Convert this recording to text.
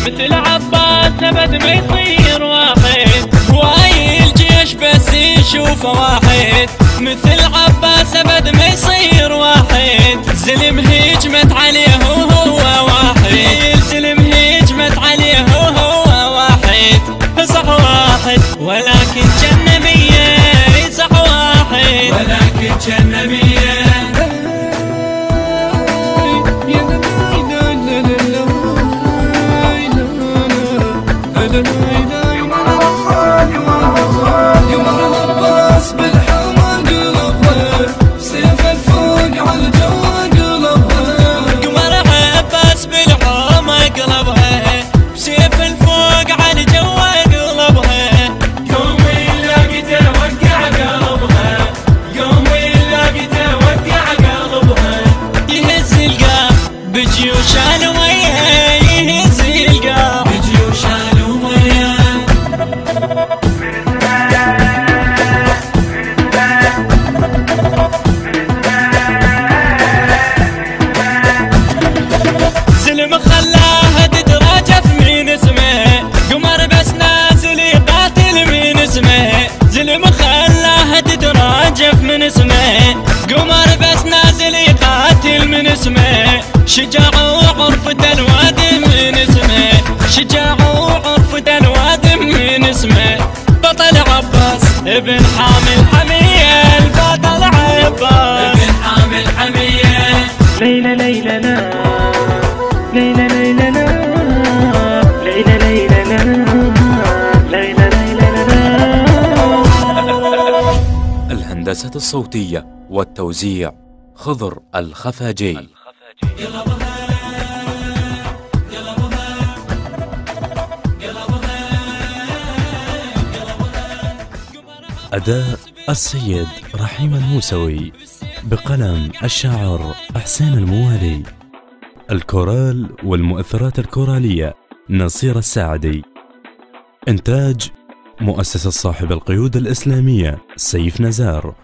مثل عباس ابد ما يصير واحد، هواي الجيش بس يشوفه واحد. مثل عباس ابد ما يصير واحد، زلم هجمت عليه وهو واحد. زلم هجمت عليه وهو واحد، صح واحد ولكن جنة مية. صح واحد ولكن جنة مية. بجيوش علوية يهز القاع، بجيوش علوية. زلم خلاها تتراجف من اسمه، قمر بس نازل يقاتل من اسمه. زلم خلاها تتراجف من اسمه، قمر بس نازل يقاتل من اسمه. شجاع وعرفة الوادم من اسمه، شجاع وعرفة الوادم من اسمه. بطل عباس ابن حامل حمية، البطل عباس ابن حامل حمية. ليلى ليلى لا، ليلى ليلى لا، ليلى ليلى لا، ليلى ليلى لا. الهندسة الصوتية والتوزيع خضر الخفاجي. أداء السيد رحيم الموسوي، بقلم الشاعر حسين الموالي. الكورال والمؤثرات الكورالية نصير الساعدي. إنتاج مؤسسة صاحب القيود الإسلامية سيف نزار.